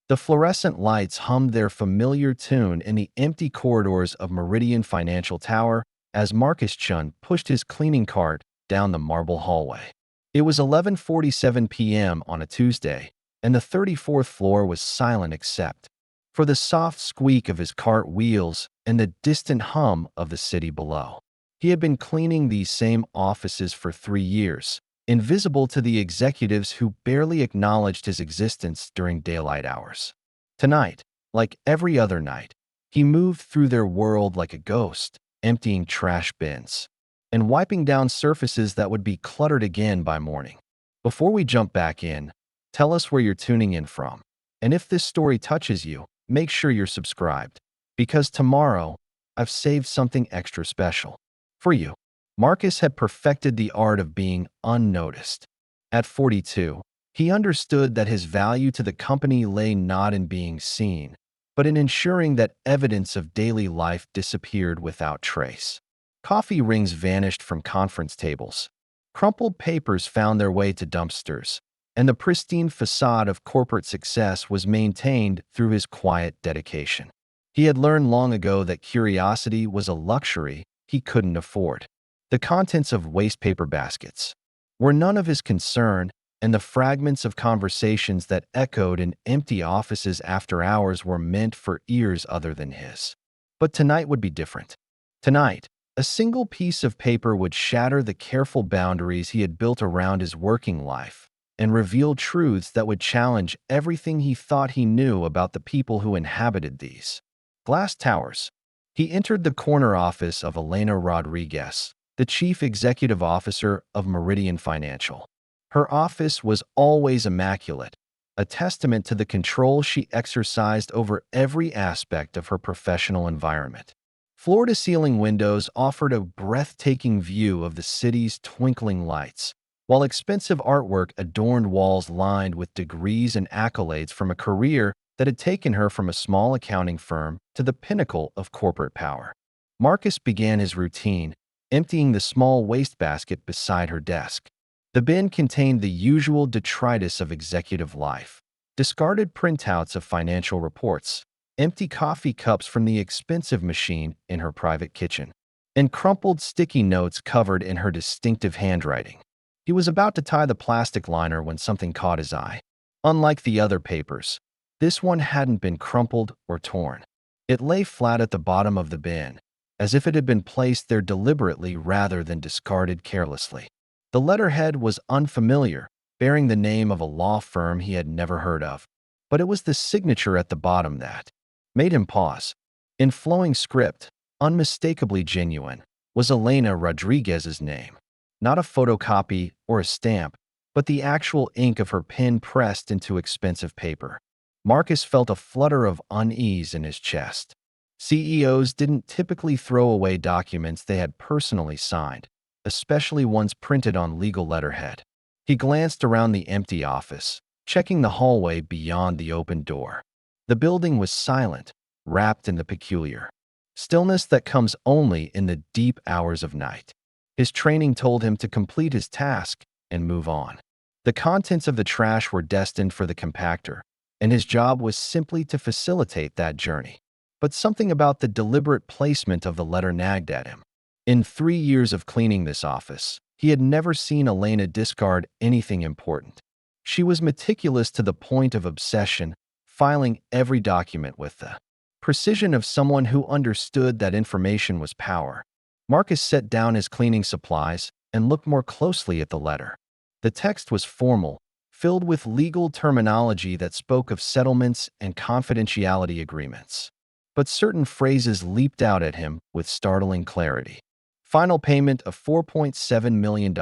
The fluorescent lights hummed their familiar tune in the empty corridors of Meridian Financial Tower as Marcus Chun pushed his cleaning cart down the marble hallway. It was 11:47 p.m. on a Tuesday, and the 34th floor was silent except for the soft squeak of his cart wheels and the distant hum of the city below. He had been cleaning these same offices for 3 years, invisible to the executives who barely acknowledged his existence during daylight hours. Tonight, like every other night, he moved through their world like a ghost, emptying trash bins and wiping down surfaces that would be cluttered again by morning. Before we jump back in, tell us where you're tuning in from. And if this story touches you, make sure you're subscribed, because tomorrow, I've saved something extra special for you. Marcus had perfected the art of being unnoticed. At 42, he understood that his value to the company lay not in being seen, but in ensuring that evidence of daily life disappeared without trace. Coffee rings vanished from conference tables. Crumpled papers found their way to dumpsters, and the pristine facade of corporate success was maintained through his quiet dedication. He had learned long ago that curiosity was a luxury he couldn't afford. The contents of wastepaper baskets were none of his concern, and the fragments of conversations that echoed in empty offices after hours were meant for ears other than his. But tonight would be different. Tonight, a single piece of paper would shatter the careful boundaries he had built around his working life and reveal truths that would challenge everything he thought he knew about the people who inhabited these glass towers. He entered the corner office of Elena Rodriguez, the chief executive officer of Meridian Financial. Her office was always immaculate, a testament to the control she exercised over every aspect of her professional environment. Floor-to-ceiling windows offered a breathtaking view of the city's twinkling lights, while expensive artwork adorned walls lined with degrees and accolades from a career that had taken her from a small accounting firm to the pinnacle of corporate power. Marcus began his routine, emptying the small wastebasket beside her desk. The bin contained the usual detritus of executive life: discarded printouts of financial reports, empty coffee cups from the expensive machine in her private kitchen, and crumpled sticky notes covered in her distinctive handwriting. He was about to tie the plastic liner when something caught his eye. Unlike the other papers, this one hadn't been crumpled or torn. It lay flat at the bottom of the bin, as if it had been placed there deliberately rather than discarded carelessly. The letterhead was unfamiliar, bearing the name of a law firm he had never heard of, but it was the signature at the bottom that made him pause. In flowing script, unmistakably genuine, was Elena Rodriguez's name. Not a photocopy or a stamp, but the actual ink of her pen pressed into expensive paper. Marcus felt a flutter of unease in his chest. CEOs didn't typically throw away documents they had personally signed, especially ones printed on legal letterhead. He glanced around the empty office, checking the hallway beyond the open door. The building was silent, wrapped in the peculiar stillness that comes only in the deep hours of night. His training told him to complete his task and move on. The contents of the trash were destined for the compactor, and his job was simply to facilitate that journey. But something about the deliberate placement of the letter nagged at him. In 3 years of cleaning this office, he had never seen Elena discard anything important. She was meticulous to the point of obsession, filing every document with the precision of someone who understood that information was power. Marcus set down his cleaning supplies and looked more closely at the letter. The text was formal, filled with legal terminology that spoke of settlements and confidentiality agreements. But certain phrases leaped out at him with startling clarity. Final payment of $4.7 million.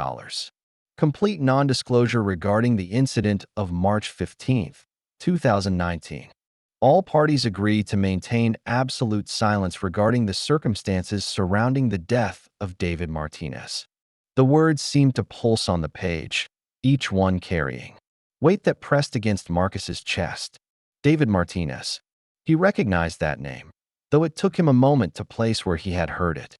Complete non-disclosure regarding the incident of March 15, 2019. All parties agree to maintain absolute silence regarding the circumstances surrounding the death of David Martinez. The words seemed to pulse on the page, each one carrying weight that pressed against Marcus's chest. David Martinez. He recognized that name, though it took him a moment to place where he had heard it.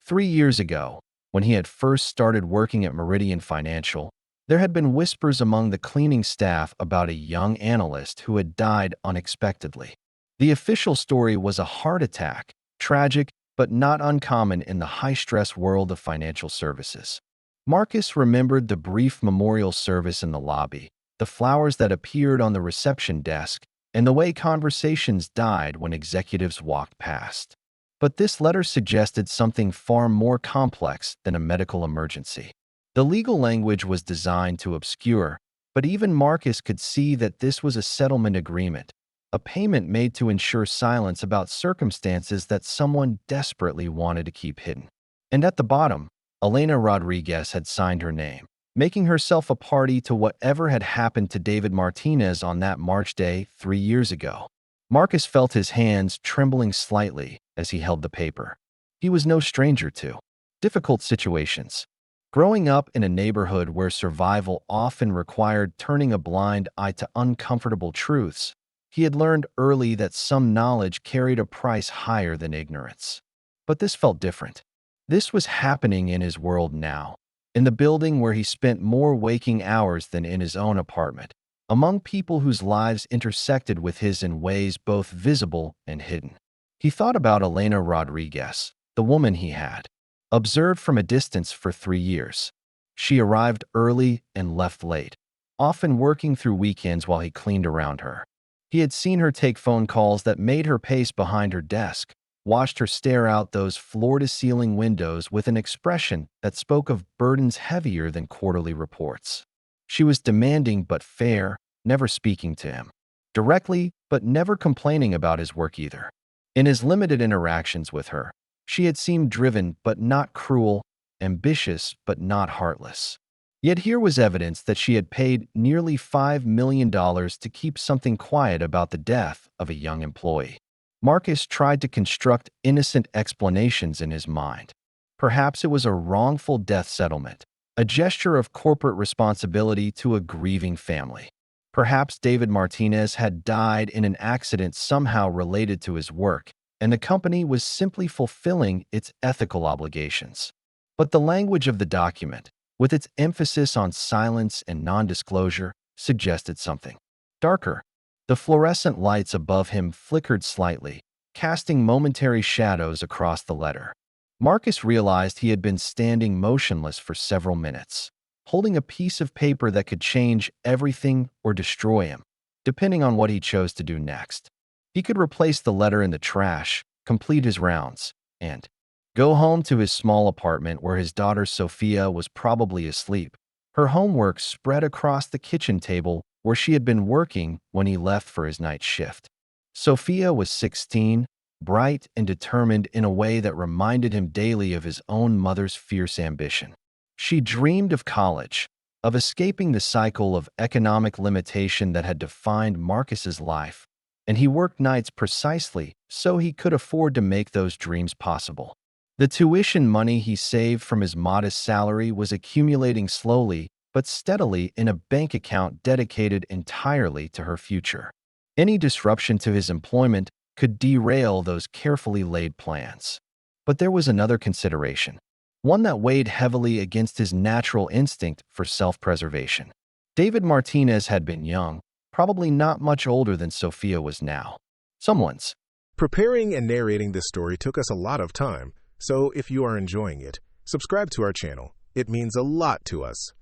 3 years ago, when he had first started working at Meridian Financial, There had been whispers among the cleaning staff about a young analyst who had died unexpectedly. The official story was a heart attack, tragic but not uncommon in the high-stress world of financial services. Marcus remembered the brief memorial service in the lobby, the flowers that appeared on the reception desk, and the way conversations died when executives walked past. But this letter suggested something far more complex than a medical emergency. The legal language was designed to obscure, but even Marcus could see that this was a settlement agreement, a payment made to ensure silence about circumstances that someone desperately wanted to keep hidden. And at the bottom, Elena Rodriguez had signed her name, making herself a party to whatever had happened to David Martinez on that March day 3 years ago. Marcus felt his hands trembling slightly as he held the paper. He was no stranger to difficult situations. Growing up in a neighborhood where survival often required turning a blind eye to uncomfortable truths, he had learned early that some knowledge carried a price higher than ignorance. But this felt different. This was happening in his world now, in the building where he spent more waking hours than in his own apartment, among people whose lives intersected with his in ways both visible and hidden. He thought about Elena Rodriguez, the woman he had observed from a distance for 3 years. She arrived early and left late, often working through weekends while he cleaned around her. He had seen her take phone calls that made her pace behind her desk, watched her stare out those floor-to-ceiling windows with an expression that spoke of burdens heavier than quarterly reports. She was demanding but fair, never speaking to him directly, but never complaining about his work either. In his limited interactions with her, she had seemed driven but not cruel, ambitious but not heartless. Yet here was evidence that she had paid nearly $5 million to keep something quiet about the death of a young employee. Marcus tried to construct innocent explanations in his mind. Perhaps it was a wrongful death settlement, a gesture of corporate responsibility to a grieving family. Perhaps David Martinez had died in an accident somehow related to his work, and the company was simply fulfilling its ethical obligations. But the language of the document, with its emphasis on silence and non-disclosure, suggested something darker. The fluorescent lights above him flickered slightly, casting momentary shadows across the letter. Marcus realized he had been standing motionless for several minutes, holding a piece of paper that could change everything or destroy him, depending on what he chose to do next. He could replace the letter in the trash, complete his rounds, and go home to his small apartment where his daughter Sophia was probably asleep, her homework spread across the kitchen table where she had been working when he left for his night shift. Sophia was 16, bright and determined in a way that reminded him daily of his own mother's fierce ambition. She dreamed of college, of escaping the cycle of economic limitation that had defined Marcus's life, and he worked nights precisely so he could afford to make those dreams possible. The tuition money he saved from his modest salary was accumulating slowly but steadily in a bank account dedicated entirely to her future. Any disruption to his employment could derail those carefully laid plans. But there was another consideration, one that weighed heavily against his natural instinct for self-preservation. David Martinez had been young, probably not much older than Sophia was now. Someone's. Preparing and narrating this story took us a lot of time, so if you are enjoying it, subscribe to our channel. It means a lot to us.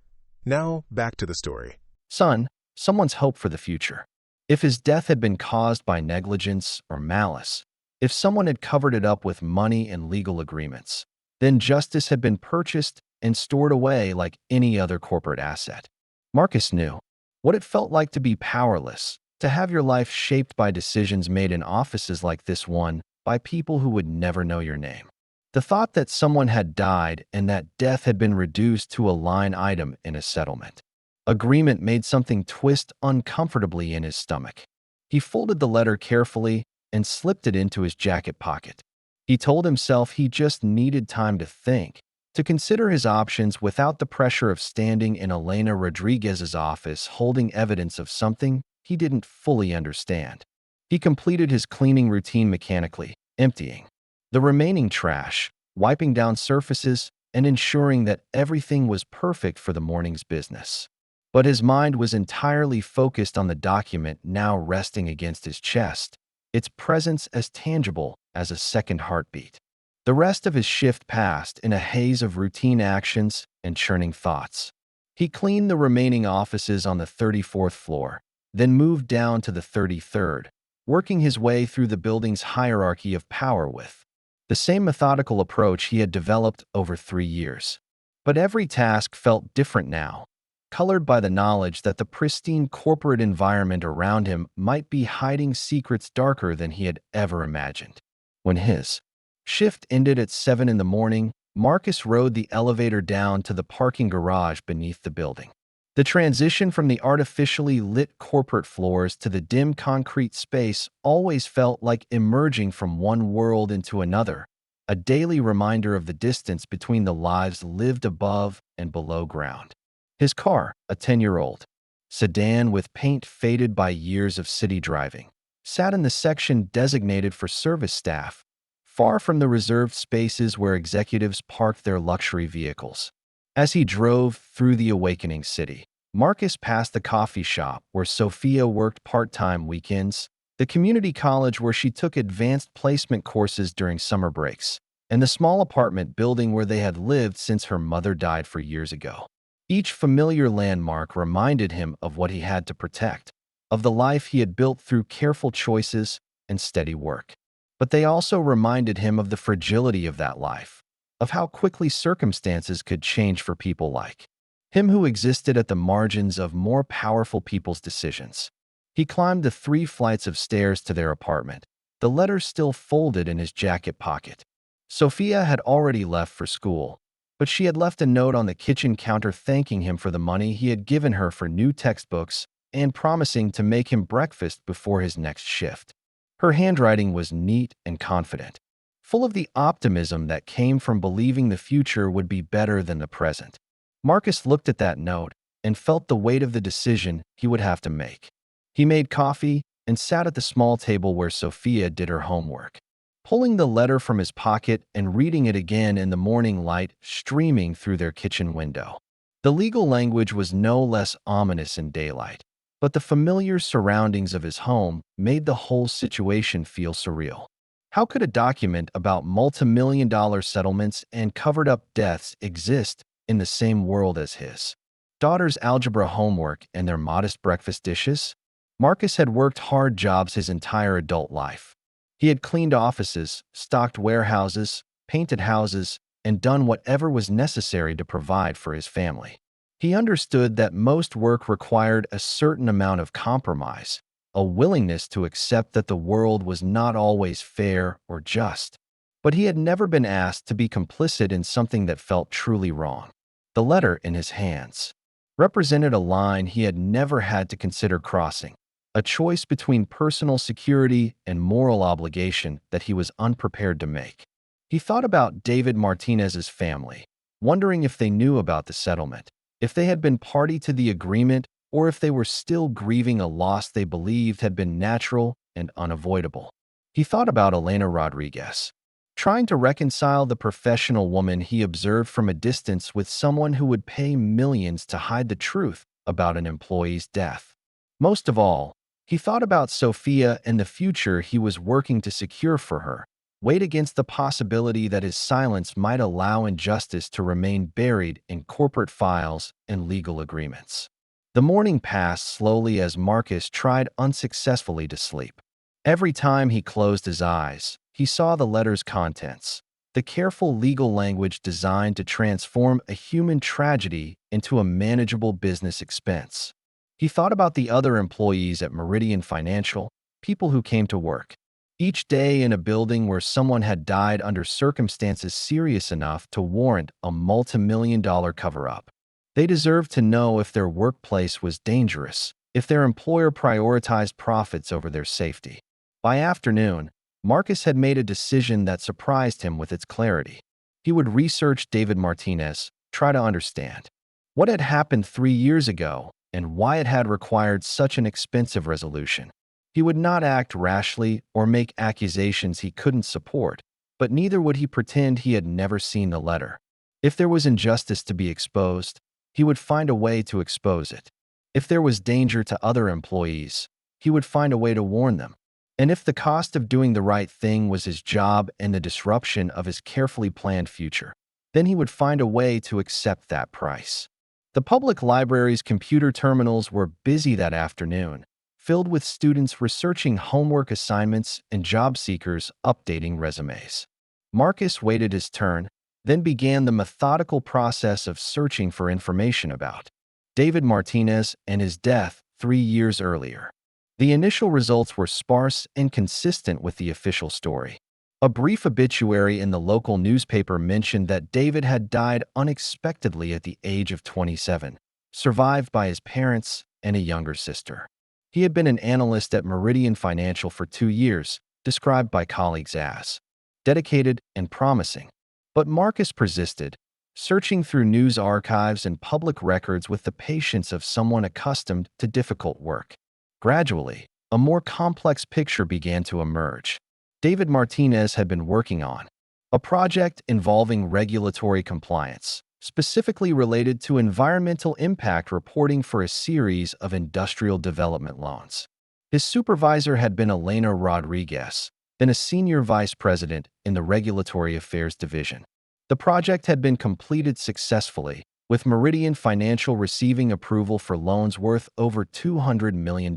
Now, back to the story. Son, someone's hope for the future. If his death had been caused by negligence or malice, if someone had covered it up with money and legal agreements, then justice had been purchased and stored away like any other corporate asset. Marcus knew what it felt like to be powerless, to have your life shaped by decisions made in offices like this one by people who would never know your name. The thought that someone had died and that death had been reduced to a line item in a settlement agreement made something twist uncomfortably in his stomach. He folded the letter carefully and slipped it into his jacket pocket. He told himself he just needed time to think, to consider his options without the pressure of standing in Elena Rodriguez's office holding evidence of something he didn't fully understand. He completed his cleaning routine mechanically, emptying the remaining trash, wiping down surfaces, and ensuring that everything was perfect for the morning's business. But his mind was entirely focused on the document now resting against his chest, its presence as tangible as a second heartbeat. The rest of his shift passed in a haze of routine actions and churning thoughts. He cleaned the remaining offices on the 34th floor, then moved down to the 33rd, working his way through the building's hierarchy of power with the same methodical approach he had developed over 3 years. But every task felt different now, colored by the knowledge that the pristine corporate environment around him might be hiding secrets darker than he had ever imagined. When his shift ended at 7 in the morning, Marcus rode the elevator down to the parking garage beneath the building. The transition from the artificially lit corporate floors to the dim concrete space always felt like emerging from one world into another, a daily reminder of the distance between the lives lived above and below ground. His car, a 10-year-old sedan with paint faded by years of city driving, sat in the section designated for service staff, far from the reserved spaces where executives parked their luxury vehicles. As he drove through the awakening city, Marcus passed the coffee shop where Sophia worked part-time weekends, the community college where she took advanced placement courses during summer breaks, and the small apartment building where they had lived since her mother died 4 years ago. Each familiar landmark reminded him of what he had to protect, of the life he had built through careful choices and steady work. But they also reminded him of the fragility of that life, of how quickly circumstances could change for people like him who existed at the margins of more powerful people's decisions. He climbed the 3 flights of stairs to their apartment, the letters still folded in his jacket pocket. Sophia had already left for school, but she had left a note on the kitchen counter thanking him for the money he had given her for new textbooks and promising to make him breakfast before his next shift. Her handwriting was neat and confident, full of the optimism that came from believing the future would be better than the present. Marcus looked at that note and felt the weight of the decision he would have to make. He made coffee and sat at the small table where Sophia did her homework, pulling the letter from his pocket and reading it again in the morning light streaming through their kitchen window. The legal language was no less ominous in daylight, but the familiar surroundings of his home made the whole situation feel surreal. How could a document about multi-million-dollar settlements and covered-up deaths exist in the same world as his daughter's algebra homework and their modest breakfast dishes? Marcus had worked hard jobs his entire adult life. He had cleaned offices, stocked warehouses, painted houses, and done whatever was necessary to provide for his family. He understood that most work required a certain amount of compromise, a willingness to accept that the world was not always fair or just. But he had never been asked to be complicit in something that felt truly wrong. The letter in his hands represented a line he had never had to consider crossing, a choice between personal security and moral obligation that he was unprepared to make. He thought about David Martinez's family, wondering if they knew about the settlement, if they had been party to the agreement, or if they were still grieving a loss they believed had been natural and unavoidable. He thought about Elena Rodriguez, trying to reconcile the professional woman he observed from a distance with someone who would pay millions to hide the truth about an employee's death. Most of all, he thought about Sophia and the future he was working to secure for her, weighed against the possibility that his silence might allow injustice to remain buried in corporate files and legal agreements. The morning passed slowly as Marcus tried unsuccessfully to sleep. Every time he closed his eyes, he saw the letter's contents, the careful legal language designed to transform a human tragedy into a manageable business expense. He thought about the other employees at Meridian Financial, people who came to work each day in a building where someone had died under circumstances serious enough to warrant a multi-million-dollar cover-up. They deserved to know if their workplace was dangerous, if their employer prioritized profits over their safety. By afternoon, Marcus had made a decision that surprised him with its clarity. He would research David Martinez, try to understand what had happened 3 years ago and why it had required such an expensive resolution. He would not act rashly or make accusations he couldn't support, but neither would he pretend he had never seen the letter. If there was injustice to be exposed, he would find a way to expose it. If there was danger to other employees, he would find a way to warn them. And if the cost of doing the right thing was his job and the disruption of his carefully planned future, then he would find a way to accept that price. The public library's computer terminals were busy that afternoon, filled with students researching homework assignments and job seekers updating resumes. Marcus waited his turn, then began the methodical process of searching for information about David Martinez and his death 3 years earlier. The initial results were sparse and consistent with the official story. A brief obituary in the local newspaper mentioned that David had died unexpectedly at the age of 27, survived by his parents and a younger sister. He had been an analyst at Meridian Financial for 2 years, described by colleagues as dedicated and promising. But Marcus persisted, searching through news archives and public records with the patience of someone accustomed to difficult work. Gradually, a more complex picture began to emerge. David Martinez had been working on a project involving regulatory compliance, specifically related to environmental impact reporting for a series of industrial development loans. His supervisor had been Elena Rodriguez, then a senior vice president in the Regulatory Affairs Division. The project had been completed successfully, with Meridian Financial receiving approval for loans worth over $200 million.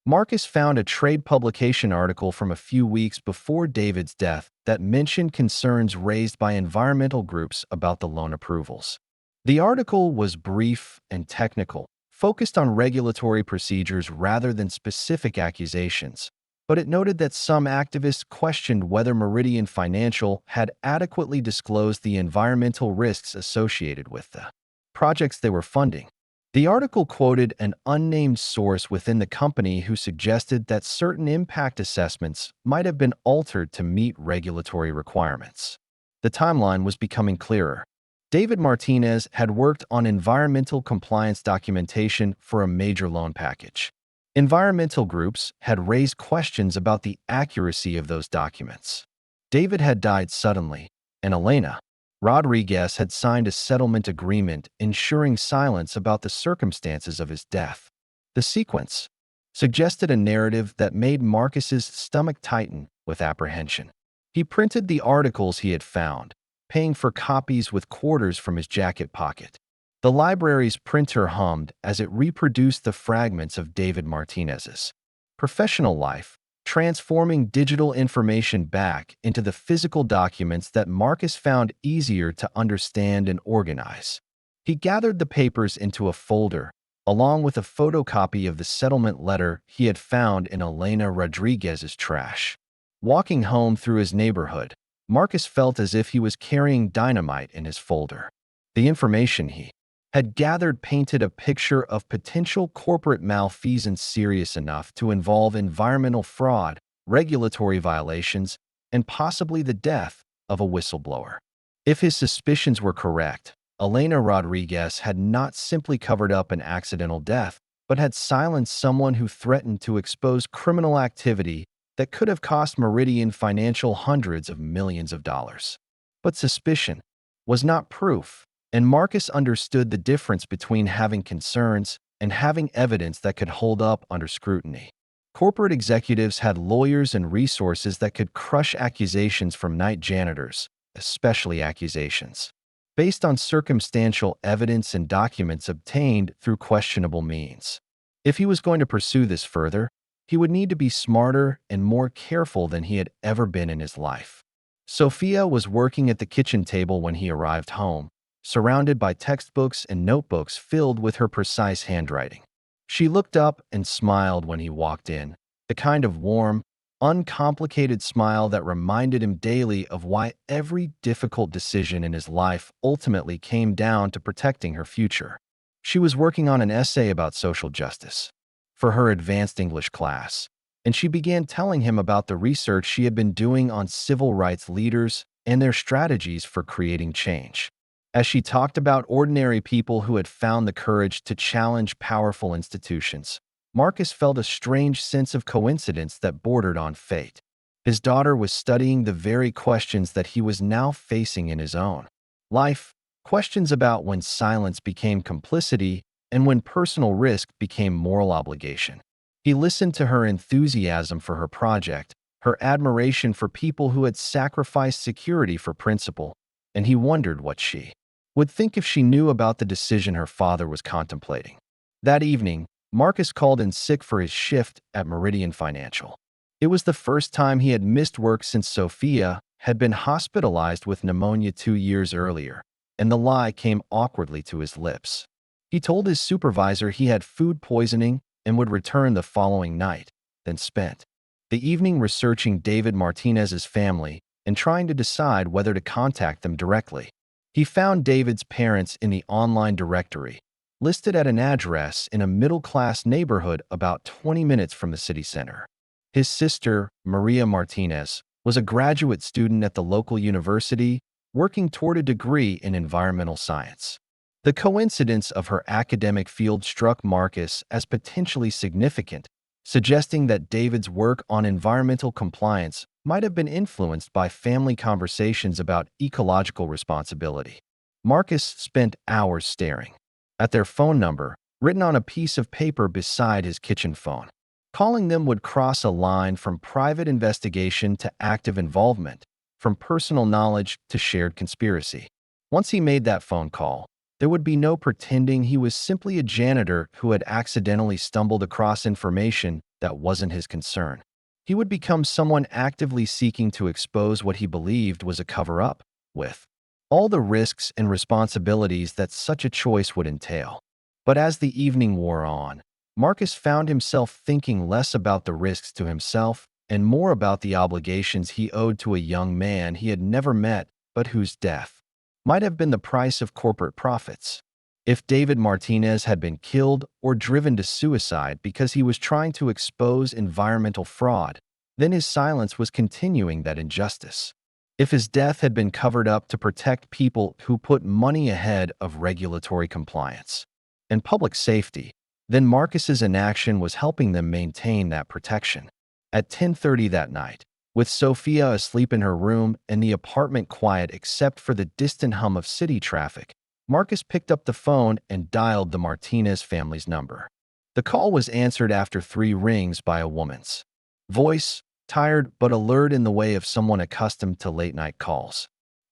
Marcus found a trade publication article from a few weeks before David's death that mentioned concerns raised by environmental groups about the loan approvals. The article was brief and technical, focused on regulatory procedures rather than specific accusations, but it noted that some activists questioned whether Meridian Financial had adequately disclosed the environmental risks associated with the projects they were funding. The article quoted an unnamed source within the company who suggested that certain impact assessments might have been altered to meet regulatory requirements. The timeline was becoming clearer. David Martinez had worked on environmental compliance documentation for a major loan package. Environmental groups had raised questions about the accuracy of those documents. David had died suddenly, and Elena Rodriguez had signed a settlement agreement ensuring silence about the circumstances of his death. The sequence suggested a narrative that made Marcus's stomach tighten with apprehension. He printed the articles he had found, paying for copies with quarters from his jacket pocket. The library's printer hummed as it reproduced the fragments of David Martinez's professional life, transforming digital information back into the physical documents that Marcus found easier to understand and organize. He gathered the papers into a folder, along with a photocopy of the settlement letter he had found in Elena Rodriguez's trash. Walking home through his neighborhood, Marcus felt as if he was carrying dynamite in his folder. The information he had gathered painted a picture of potential corporate malfeasance serious enough to involve environmental fraud, regulatory violations, and possibly the death of a whistleblower. If his suspicions were correct, Elena Rodriguez had not simply covered up an accidental death, but had silenced someone who threatened to expose criminal activity that could have cost Meridian Financial hundreds of millions of dollars. But suspicion was not proof, and Marcus understood the difference between having concerns and having evidence that could hold up under scrutiny. Corporate executives had lawyers and resources that could crush accusations from night janitors, especially accusations based on circumstantial evidence and documents obtained through questionable means. If he was going to pursue this further, he would need to be smarter and more careful than he had ever been in his life. Sophia was working at the kitchen table when he arrived home, surrounded by textbooks and notebooks filled with her precise handwriting. She looked up and smiled when he walked in, the kind of warm, uncomplicated smile that reminded him daily of why every difficult decision in his life ultimately came down to protecting her future. She was working on an essay about social justice for her advanced English class, and she began telling him about the research she had been doing on civil rights leaders and their strategies for creating change. As she talked about ordinary people who had found the courage to challenge powerful institutions, Marcus felt a strange sense of coincidence that bordered on fate. His daughter was studying the very questions that he was now facing in his own life, questions about when silence became complicity and when personal risk became moral obligation. He listened to her enthusiasm for her project, her admiration for people who had sacrificed security for principle, and he wondered what she would think if she knew about the decision her father was contemplating. That evening, Marcus called in sick for his shift at Meridian Financial. It was the first time he had missed work since Sophia had been hospitalized with pneumonia 2 years earlier, and the lie came awkwardly to his lips. He told his supervisor he had food poisoning and would return the following night, then spent the evening researching David Martinez's family and trying to decide whether to contact them directly. He found David's parents in the online directory, listed at an address in a middle-class neighborhood about 20 minutes from the city center. His sister, Maria Martinez, was a graduate student at the local university, working toward a degree in environmental science. The coincidence of her academic field struck Marcus as potentially significant, suggesting that David's work on environmental compliance might have been influenced by family conversations about ecological responsibility. Marcus spent hours staring at their phone number, written on a piece of paper beside his kitchen phone. Calling them would cross a line from private investigation to active involvement, from personal knowledge to shared conspiracy. Once he made that phone call, there would be no pretending he was simply a janitor who had accidentally stumbled across information that wasn't his concern. He would become someone actively seeking to expose what he believed was a cover-up, with all the risks and responsibilities that such a choice would entail. But as the evening wore on, Marcus found himself thinking less about the risks to himself and more about the obligations he owed to a young man he had never met but whose death might have been the price of corporate profits. If David Martinez had been killed or driven to suicide because he was trying to expose environmental fraud, then his silence was continuing that injustice. If his death had been covered up to protect people who put money ahead of regulatory compliance and public safety, then Marcus's inaction was helping them maintain that protection. At 10:30 that night, with Sophia asleep in her room and the apartment quiet except for the distant hum of city traffic, Marcus picked up the phone and dialed the Martinez family's number. The call was answered after 3 rings by a woman's voice, tired but alert in the way of someone accustomed to late-night calls.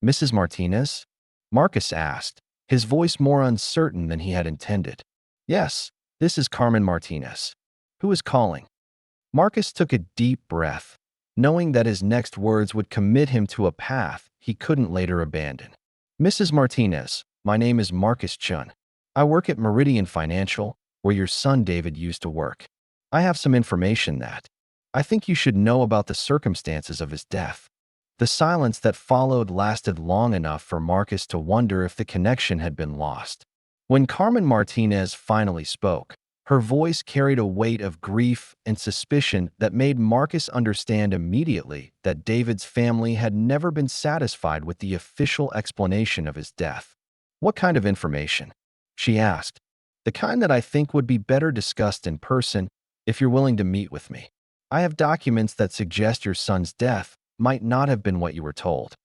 "Mrs. Martinez?" Marcus asked, his voice more uncertain than he had intended. "Yes, this is Carmen Martinez. Who is calling?" Marcus took a deep breath, knowing that his next words would commit him to a path he couldn't later abandon. "Mrs. Martinez, my name is Marcus Chun. I work at Meridian Financial, where your son David used to work. I have some information that I think you should know about the circumstances of his death." The silence that followed lasted long enough for Marcus to wonder if the connection had been lost. When Carmen Martinez finally spoke, her voice carried a weight of grief and suspicion that made Marcus understand immediately that David's family had never been satisfied with the official explanation of his death. "What kind of information?" she asked. "The kind that I think would be better discussed in person if you're willing to meet with me. I have documents that suggest your son's death might not have been what you were told."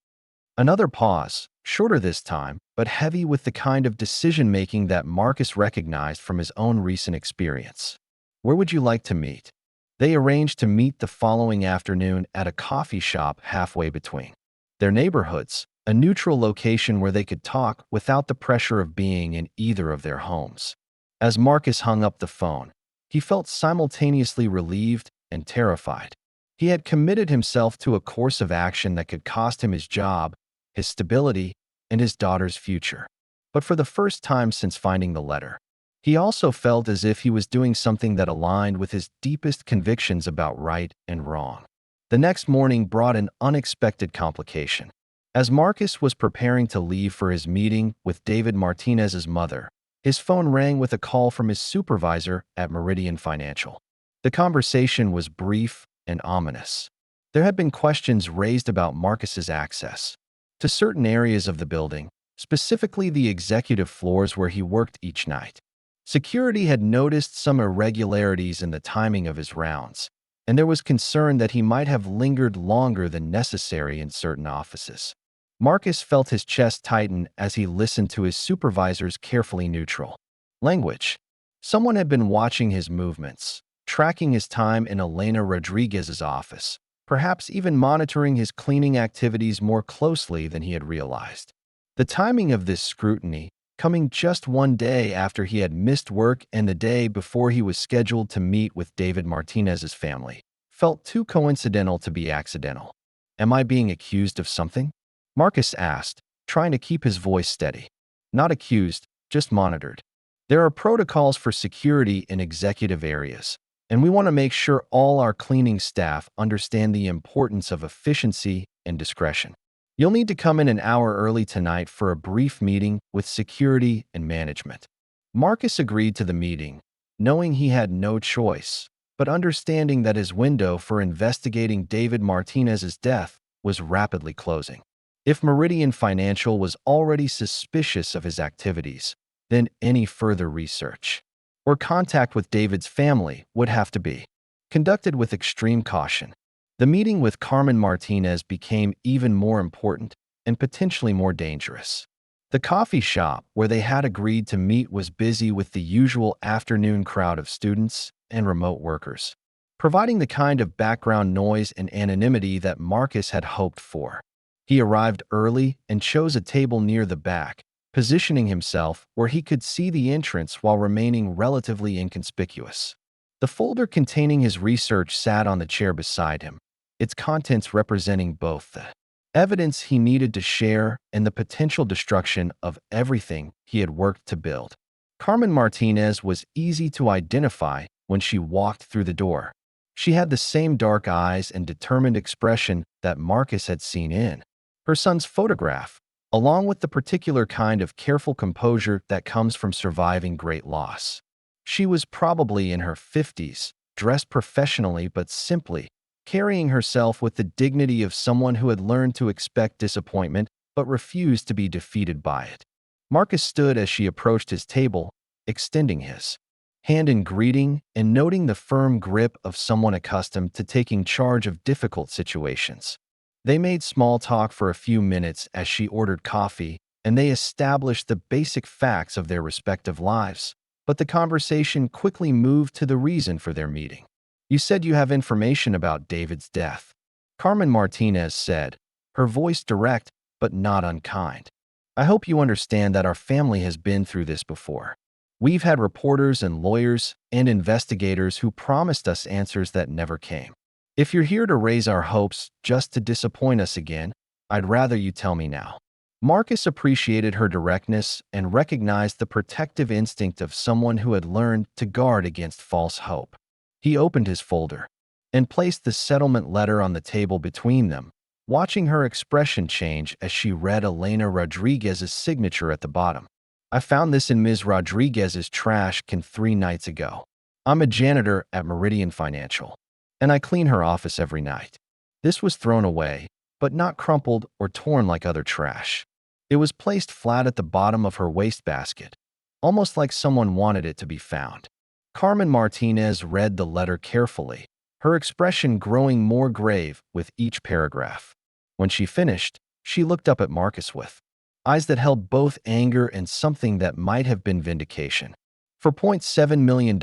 Another pause, shorter this time, but heavy with the kind of decision-making that Marcus recognized from his own recent experience. "Where would you like to meet?" They arranged to meet the following afternoon at a coffee shop halfway between their neighborhoods, a neutral location where they could talk without the pressure of being in either of their homes. As Marcus hung up the phone, he felt simultaneously relieved and terrified. He had committed himself to a course of action that could cost him his job, his stability, and his daughter's future. But for the first time since finding the letter, he also felt as if he was doing something that aligned with his deepest convictions about right and wrong. The next morning brought an unexpected complication. As Marcus was preparing to leave for his meeting with David Martinez's mother, his phone rang with a call from his supervisor at Meridian Financial. The conversation was brief and ominous. There had been questions raised about Marcus's access to certain areas of the building, specifically the executive floors where he worked each night. Security had noticed some irregularities in the timing of his rounds, and there was concern that he might have lingered longer than necessary in certain offices. Marcus felt his chest tighten as he listened to his supervisor's carefully neutral Language. Someone had been watching his movements, tracking his time in Elena Rodriguez's office, perhaps even monitoring his cleaning activities more closely than he had realized. The timing of this scrutiny, coming just one day after he had missed work and the day before he was scheduled to meet with David Martinez's family, felt too coincidental to be accidental. "Am I being accused of something?" Marcus asked, trying to keep his voice steady. "Not accused, just monitored. There are protocols for security in executive areas, and we want to make sure all our cleaning staff understand the importance of efficiency and discretion. You'll need to come in an hour early tonight for a brief meeting with security and management." Marcus agreed to the meeting, knowing he had no choice, but understanding that his window for investigating David Martinez's death was rapidly closing. If Meridian Financial was already suspicious of his activities, then any further research or contact with David's family would have to be conducted with extreme caution. The meeting with Carmen Martinez became even more important and potentially more dangerous. The coffee shop where they had agreed to meet was busy with the usual afternoon crowd of students and remote workers, providing the kind of background noise and anonymity that Marcus had hoped for. He arrived early and chose a table near the back, positioning himself where he could see the entrance while remaining relatively inconspicuous. The folder containing his research sat on the chair beside him, its contents representing both the evidence he needed to share and the potential destruction of everything he had worked to build. Carmen Martinez was easy to identify when she walked through the door. She had the same dark eyes and determined expression that Marcus had seen in her son's photograph, along with the particular kind of careful composure that comes from surviving great loss. She was probably in her 50s, dressed professionally but simply, carrying herself with the dignity of someone who had learned to expect disappointment but refused to be defeated by it. Marcus stood as she approached his table, extending his hand in greeting and noting the firm grip of someone accustomed to taking charge of difficult situations. They made small talk for a few minutes as she ordered coffee, and they established the basic facts of their respective lives, but the conversation quickly moved to the reason for their meeting. "You said you have information about David's death," Carmen Martinez said, her voice direct but not unkind. "I hope you understand that our family has been through this before. We've had reporters and lawyers and investigators who promised us answers that never came. If you're here to raise our hopes just to disappoint us again, I'd rather you tell me now." Marcus appreciated her directness and recognized the protective instinct of someone who had learned to guard against false hope. He opened his folder and placed the settlement letter on the table between them, watching her expression change as she read Elena Rodriguez's signature at the bottom. "I found this in Ms. Rodriguez's trash can 3 nights ago. I'm a janitor at Meridian Financial, and I clean her office every night." This was thrown away, but not crumpled or torn like other trash. It was placed flat at the bottom of her wastebasket, almost like someone wanted it to be found. Carmen Martinez read the letter carefully, her expression growing more grave with each paragraph. When she finished, she looked up at Marcus with eyes that held both anger and something that might have been vindication. "For $0.7 million,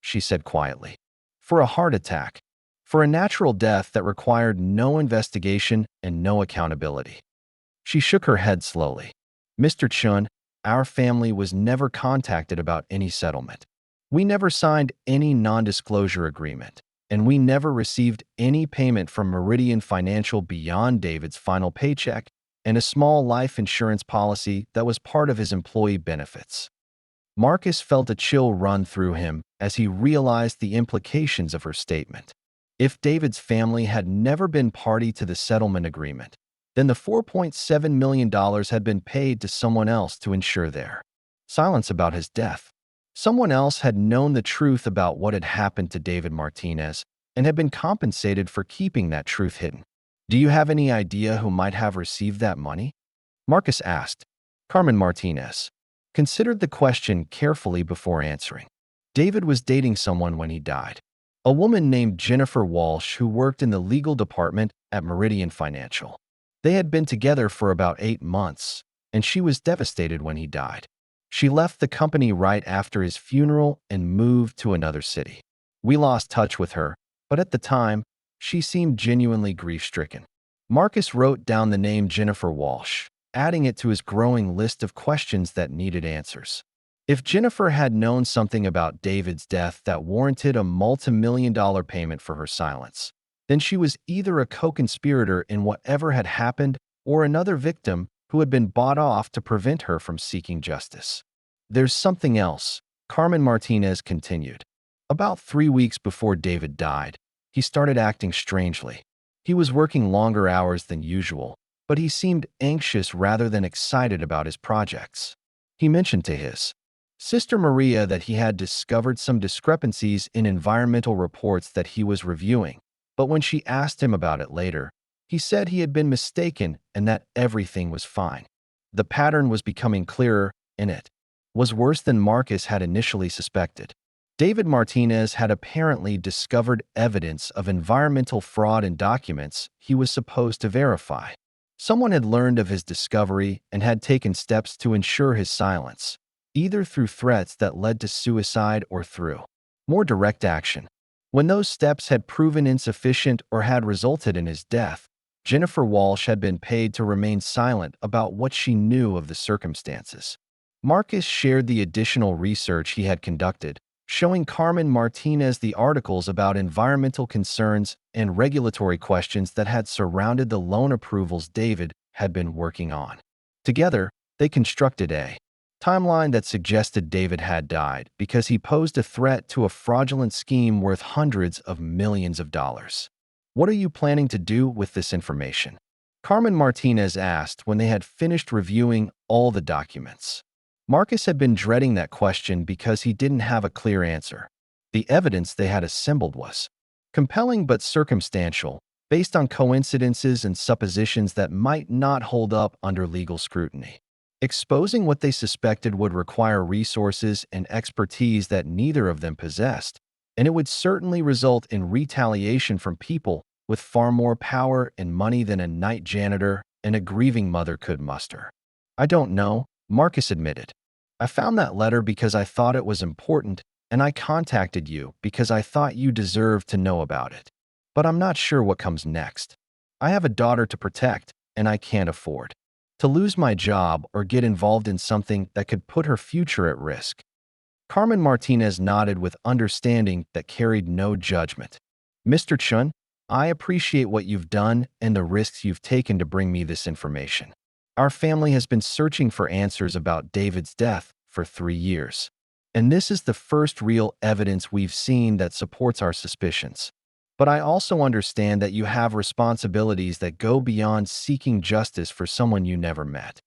she said quietly. "For a heart attack. For a natural death that required no investigation and no accountability." She shook her head slowly. "Mr. Chun, our family was never contacted about any settlement. We never signed any non-disclosure agreement, and we never received any payment from Meridian Financial beyond David's final paycheck and a small life insurance policy that was part of his employee benefits." Marcus felt a chill run through him as he realized the implications of her statement. If David's family had never been party to the settlement agreement, then the $4.7 million had been paid to someone else to ensure their silence about his death. Someone else had known the truth about what had happened to David Martinez and had been compensated for keeping that truth hidden. "Do you have any idea who might have received that money?" Marcus asked. Carmen Martinez considered the question carefully before answering. "David was dating someone when he died. A woman named Jennifer Walsh who worked in the legal department at Meridian Financial. They had been together for about 8 months, and she was devastated when he died. She left the company right after his funeral and moved to another city. We lost touch with her, but at the time, she seemed genuinely grief-stricken. Marcus wrote down the name Jennifer Walsh, adding it to his growing list of questions that needed answers. If Jennifer had known something about David's death that warranted a multi-million-dollar payment for her silence, then she was either a co-conspirator in whatever had happened or another victim who had been bought off to prevent her from seeking justice. There's something else, Carmen Martinez continued. About 3 weeks before David died, he started acting strangely. He was working longer hours than usual, but he seemed anxious rather than excited about his projects. He mentioned to his sister Maria that he had discovered some discrepancies in environmental reports that he was reviewing, but when she asked him about it later, he said he had been mistaken and that everything was fine. The pattern was becoming clearer, and it was worse than Marcus had initially suspected. David Martinez had apparently discovered evidence of environmental fraud in documents he was supposed to verify. Someone had learned of his discovery and had taken steps to ensure his silence, either through threats that led to suicide or through more direct action. When those steps had proven insufficient or had resulted in his death, Jennifer Walsh had been paid to remain silent about what she knew of the circumstances. Marcus shared the additional research he had conducted, showing Carmen Martinez the articles about environmental concerns and regulatory questions that had surrounded the loan approvals David had been working on. Together, they constructed a timeline that suggested David had died because he posed a threat to a fraudulent scheme worth hundreds of millions of dollars. What are you planning to do with this information? Carmen Martinez asked when they had finished reviewing all the documents. Marcus had been dreading that question because he didn't have a clear answer. The evidence they had assembled was compelling but circumstantial, based on coincidences and suppositions that might not hold up under legal scrutiny. Exposing what they suspected would require resources and expertise that neither of them possessed, and it would certainly result in retaliation from people with far more power and money than a night janitor and a grieving mother could muster. I don't know, Marcus admitted. I found that letter because I thought it was important, and I contacted you because I thought you deserved to know about it. But I'm not sure what comes next. I have a daughter to protect, and I can't afford to lose my job or get involved in something that could put her future at risk. Carmen Martinez nodded with understanding that carried no judgment. Mr. Chun, I appreciate what you've done and the risks you've taken to bring me this information. Our family has been searching for answers about David's death for 3 years, and this is the first real evidence we've seen that supports our suspicions. But I also understand that you have responsibilities that go beyond seeking justice for someone you never met.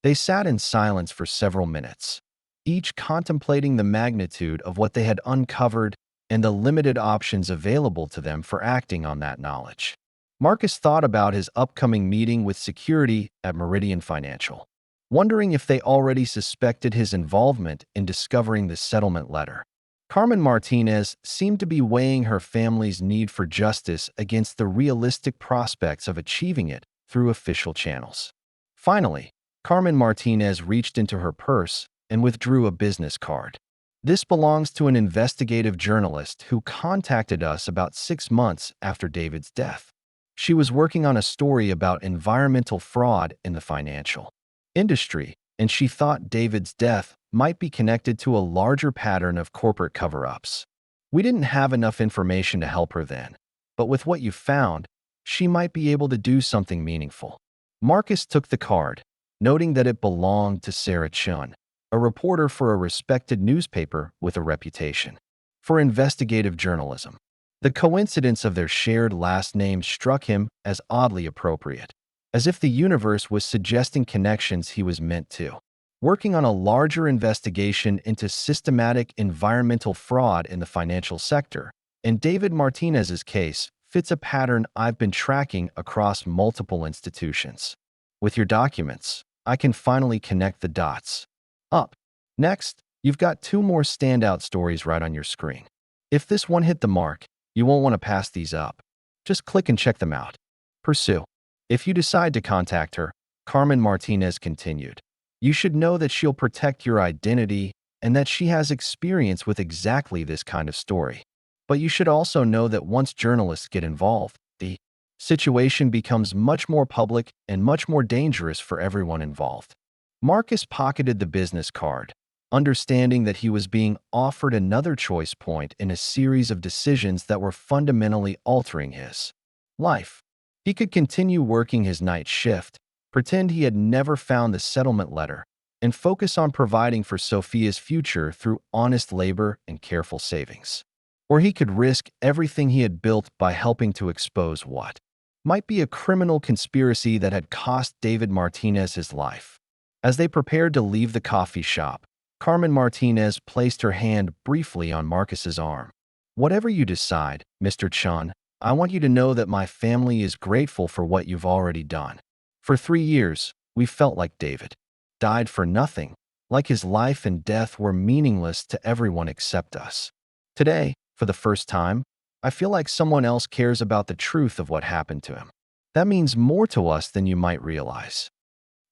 They sat in silence for several minutes, each contemplating the magnitude of what they had uncovered and the limited options available to them for acting on that knowledge. Marcus thought about his upcoming meeting with security at Meridian Financial, wondering if they already suspected his involvement in discovering the settlement letter. Carmen Martinez seemed to be weighing her family's need for justice against the realistic prospects of achieving it through official channels. Finally, Carmen Martinez reached into her purse and withdrew a business card. This belongs to an investigative journalist who contacted us about 6 months after David's death. She was working on a story about environmental fraud in the financial industry, and she thought David's death might be connected to a larger pattern of corporate cover-ups. We didn't have enough information to help her then, but with what you found, she might be able to do something meaningful. Marcus took the card, noting that it belonged to Sarah Chun, a reporter for a respected newspaper with a reputation for investigative journalism. The coincidence of their shared last name struck him as oddly appropriate, as if the universe was suggesting connections he was meant to. Working on a larger investigation into systematic environmental fraud in the financial sector, in David Martinez's case, fits a pattern I've been tracking across multiple institutions. With your documents, I can finally connect the dots. Up next, you've got 2 more standout stories right on your screen. If this one hit the mark, you won't want to pass these up. Just click and check them out. Pursue. If you decide to contact her, Carmen Martinez continued, You should know that she'll protect your identity and that she has experience with exactly this kind of story. But you should also know that once journalists get involved, the situation becomes much more public and much more dangerous for everyone involved. Marcus pocketed the business card, understanding that he was being offered another choice point in a series of decisions that were fundamentally altering his life. He could continue working his night shift, pretend he had never found the settlement letter, and focus on providing for Sophia's future through honest labor and careful savings. Or he could risk everything he had built by helping to expose what might be a criminal conspiracy that had cost David Martinez his life. As they prepared to leave the coffee shop, Carmen Martinez placed her hand briefly on Marcus's arm. "Whatever you decide, Mr. Chun, I want you to know that my family is grateful for what you've already done. For 3 years, we felt like David died for nothing, like his life and death were meaningless to everyone except us. Today, for the first time, I feel like someone else cares about the truth of what happened to him. That means more to us than you might realize."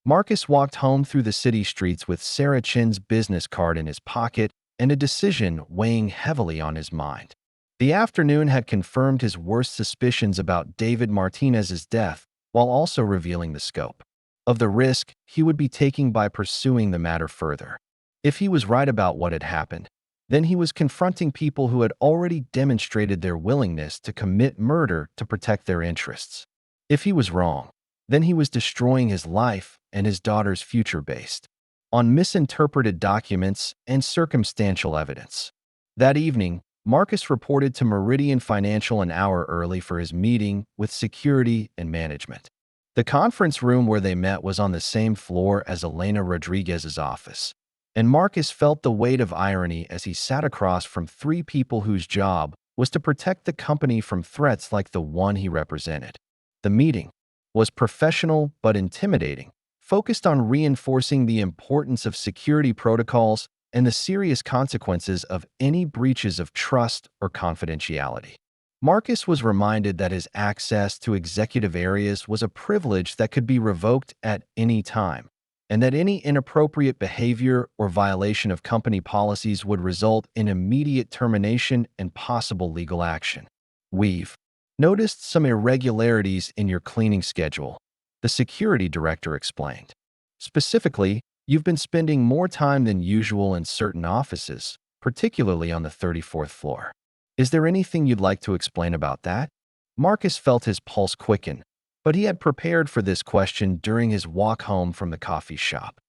Marcus walked home through the city streets with Sarah Chin's business card in his pocket and a decision weighing heavily on his mind. The afternoon had confirmed his worst suspicions about David Martinez's death, while also revealing the scope of the risk he would be taking by pursuing the matter further. If he was right about what had happened, then he was confronting people who had already demonstrated their willingness to commit murder to protect their interests. If he was wrong, then he was destroying his life and his daughter's future based on misinterpreted documents and circumstantial evidence. That evening, Marcus reported to Meridian Financial an hour early for his meeting with security and management. The conference room where they met was on the same floor as Elena Rodriguez's office, and Marcus felt the weight of irony as he sat across from three people whose job was to protect the company from threats like the one he represented. The meeting was professional but intimidating, focused on reinforcing the importance of security protocols and the serious consequences of any breaches of trust or confidentiality. Marcus was reminded that his access to executive areas was a privilege that could be revoked at any time, and that any inappropriate behavior or violation of company policies would result in immediate termination and possible legal action. "We've noticed some irregularities in your cleaning schedule," the security director explained. "Specifically, you've been spending more time than usual in certain offices, particularly on the 34th floor. Is there anything you'd like to explain about that?" Marcus felt his pulse quicken, but he had prepared for this question during his walk home from the coffee shop.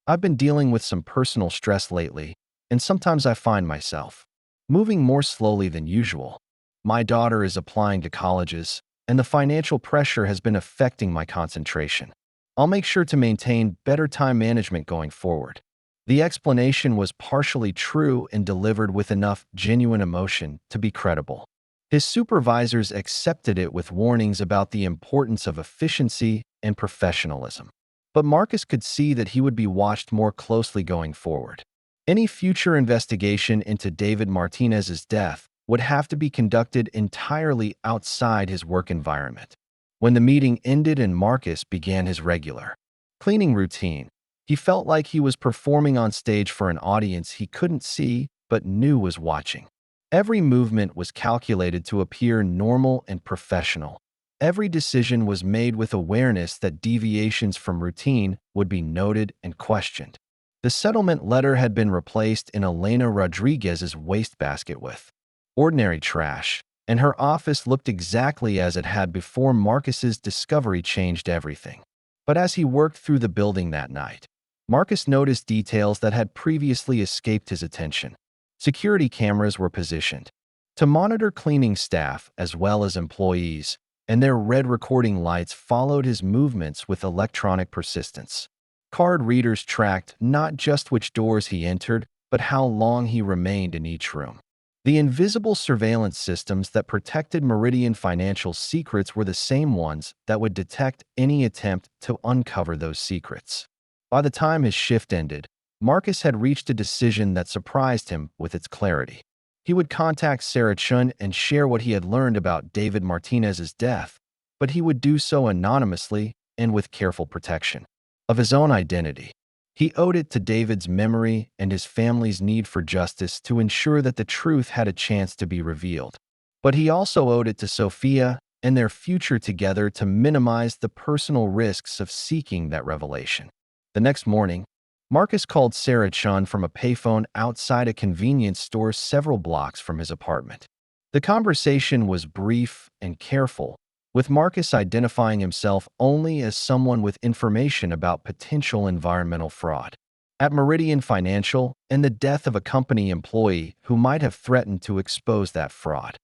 "I've been dealing with some personal stress lately, and sometimes I find myself moving more slowly than usual. My daughter is applying to colleges, and the financial pressure has been affecting my concentration. I'll make sure to maintain better time management going forward." The explanation was partially true and delivered with enough genuine emotion to be credible. His supervisors accepted it with warnings about the importance of efficiency and professionalism. But Marcus could see that he would be watched more closely going forward. Any future investigation into David Martinez's death would have to be conducted entirely outside his work environment. When the meeting ended and Marcus began his regular cleaning routine, he felt like he was performing on stage for an audience he couldn't see but knew was watching. Every movement was calculated to appear normal and professional. Every decision was made with awareness that deviations from routine would be noted and questioned. The settlement letter had been replaced in Elena Rodriguez's wastebasket with ordinary trash, and her office looked exactly as it had before Marcus's discovery changed everything. But as he worked through the building that night, Marcus noticed details that had previously escaped his attention. Security cameras were positioned to monitor cleaning staff as well as employees, and their red recording lights followed his movements with electronic persistence. Card readers tracked not just which doors he entered, but how long he remained in each room. The invisible surveillance systems that protected Meridian Financial's secrets were the same ones that would detect any attempt to uncover those secrets. By the time his shift ended, Marcus had reached a decision that surprised him with its clarity. He would contact Sarah Chun and share what he had learned about David Martinez's death, but he would do so anonymously and with careful protection of his own identity. He owed it to David's memory and his family's need for justice to ensure that the truth had a chance to be revealed. But he also owed it to Sophia and their future together to minimize the personal risks of seeking that revelation. The next morning, Marcus called Sarah Chun from a payphone outside a convenience store several blocks from his apartment. The conversation was brief and careful, with Marcus identifying himself only as someone with information about potential environmental fraud at Meridian Financial and the death of a company employee who might have threatened to expose that fraud.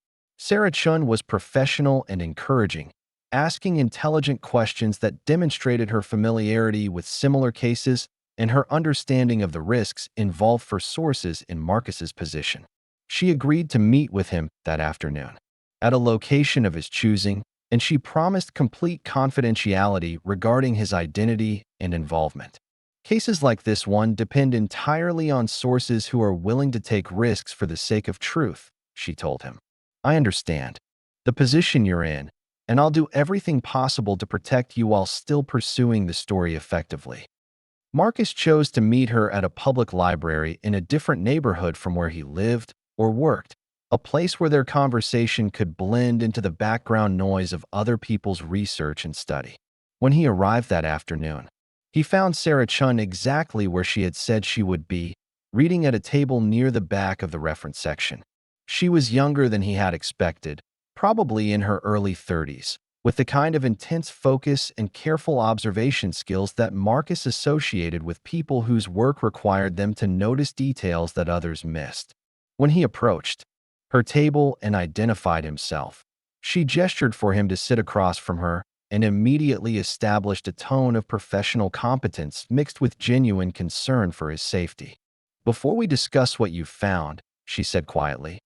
Sarah Chun was professional and encouraging, asking intelligent questions that demonstrated her familiarity with similar cases and her understanding of the risks involved for sources in Marcus's position. She agreed to meet with him that afternoon at a location of his choosing, and she promised complete confidentiality regarding his identity and involvement. Cases like this one depend entirely on sources who are willing to take risks for the sake of truth, she told him. I understand the position you're in, and I'll do everything possible to protect you while still pursuing the story effectively. Marcus chose to meet her at a public library in a different neighborhood from where he lived or worked, a place where their conversation could blend into the background noise of other people's research and study. When he arrived that afternoon, he found Sarah Chun exactly where she had said she would be, reading at a table near the back of the reference section. She was younger than he had expected, probably in her early 30s, with the kind of intense focus and careful observation skills that Marcus associated with people whose work required them to notice details that others missed. When he approached her table and identified himself, she gestured for him to sit across from her and immediately established a tone of professional competence mixed with genuine concern for his safety. Before we discuss what you've found, she said quietly,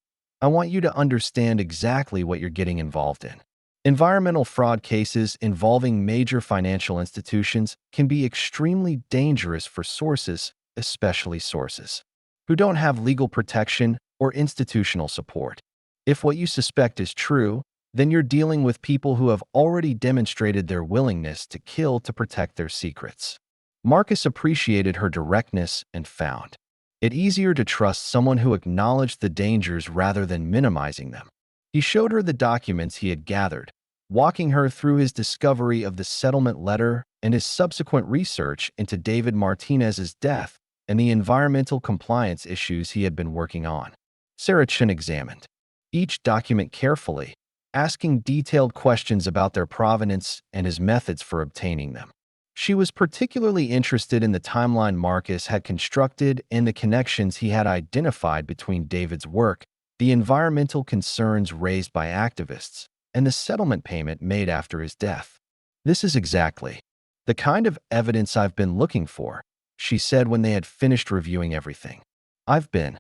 I want you to understand exactly what you're getting involved in. Environmental fraud cases involving major financial institutions can be extremely dangerous for sources, especially sources who don't have legal protection or institutional support. If what you suspect is true, then you're dealing with people who have already demonstrated their willingness to kill to protect their secrets. Marcus appreciated her directness and found it easier to trust someone who acknowledged the dangers rather than minimizing them. He showed her the documents he had gathered, walking her through his discovery of the settlement letter and his subsequent research into David Martinez's death and the environmental compliance issues he had been working on. Sarah Chun examined each document carefully, asking detailed questions about their provenance and his methods for obtaining them. She was particularly interested in the timeline Marcus had constructed and the connections he had identified between David's work, the environmental concerns raised by activists, and the settlement payment made after his death. This is exactly the kind of evidence I've been looking for, she said when they had finished reviewing everything. I've been